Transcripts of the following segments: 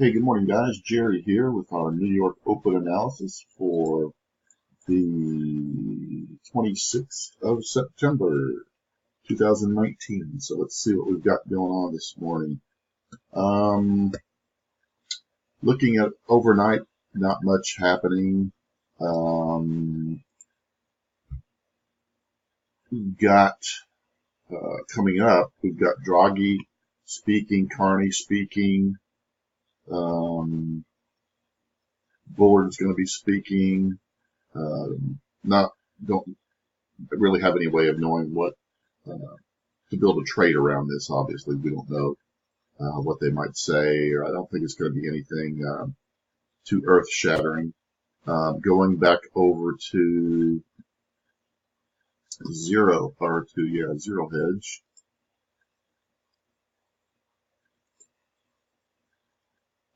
Hey, good morning, guys. Jerry here with our New York Open analysis for the 26th of September, 2019. So let's see what we've got going on this morning. Looking at overnight, not much happening. We've got coming up, we've got Draghi speaking, Carney speaking. Bullard's going to be speaking. Don't really have any way of knowing what to build a trade around this. Obviously, we don't know what they might say, or I don't think it's going to be anything too earth-shattering. Going back over to zero hedge.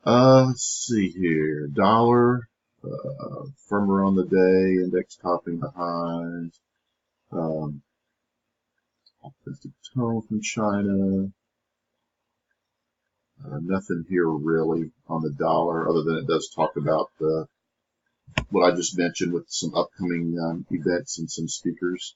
Let's see here. Dollar, firmer on the day, index topping the highs. Optimistic tone from China. Nothing here really on the dollar, other than it does talk about what I just mentioned with some upcoming events and some speakers.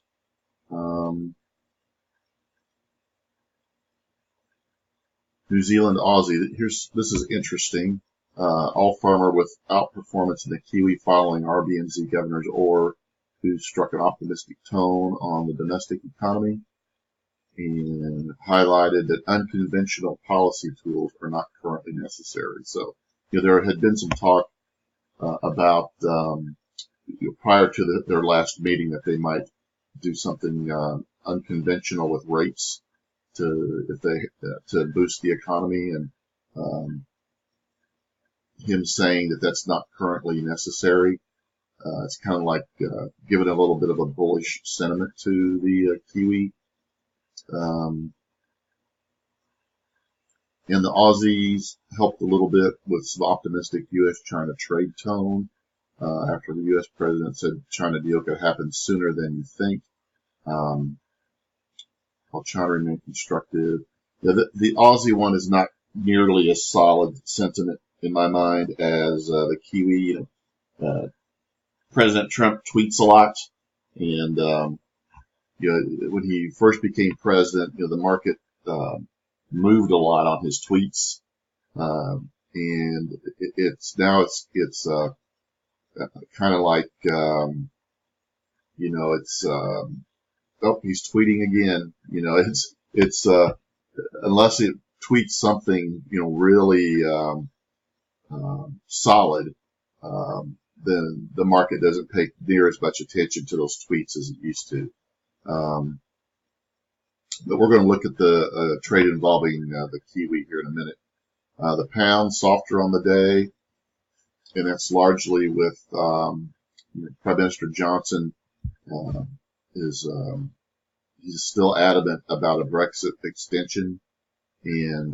New Zealand Aussie. This is interesting. All farmer with outperformance in the Kiwi following RBNZ Governor's Orr, who struck an optimistic tone on the domestic economy and highlighted that unconventional policy tools are not currently necessary. So, there had been some talk about prior to their last meeting that they might do something unconventional with rates to boost the economy, and him saying that that's not currently necessary. It's kind of like giving a little bit of a bullish sentiment to the Kiwi. And the Aussies helped a little bit with some optimistic U.S.-China trade tone after the U.S. president said China deal could happen sooner than you think. While China remained constructive. The Aussie one is not nearly as solid sentiment in my mind as the Kiwi. President Trump tweets a lot, and when he first became president, the market moved a lot on his tweets, and it's kind of like he's tweeting again. It's unless it tweets something really solid, then the market doesn't pay near as much attention to those tweets as it used to. But we're going to look at the trade involving the Kiwi here in a minute. The pound softer on the day, and that's largely with Prime Minister Johnson he's still adamant about a Brexit extension, and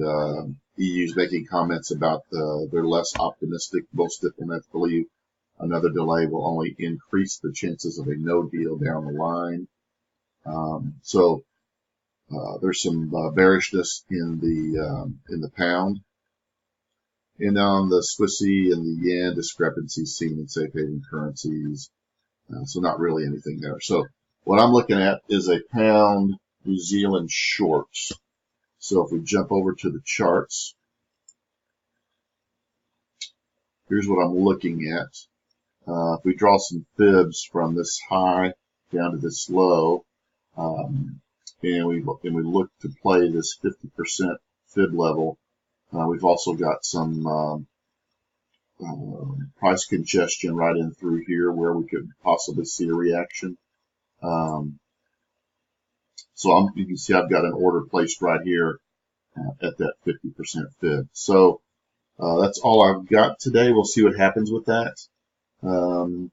EU's making comments about they're less optimistic. Most diplomats believe another delay will only increase the chances of a no deal down the line. So there's some bearishness in the pound. And on the Swissy and the yen, discrepancies seen in safe haven currencies. So not really anything there. So what I'm looking at is a pound New Zealand short. So if we jump over to the charts, here's what I'm looking at. If we draw some fibs from this high down to this low, and we look to play this 50% fib level, we've also got some price congestion right in through here where we could possibly see a reaction. So you can see I've got an order placed right here at that 50% fib. So that's all I've got today. We'll see what happens with that. And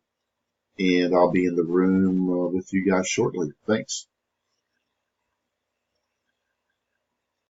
I'll be in the room with you guys shortly. Thanks.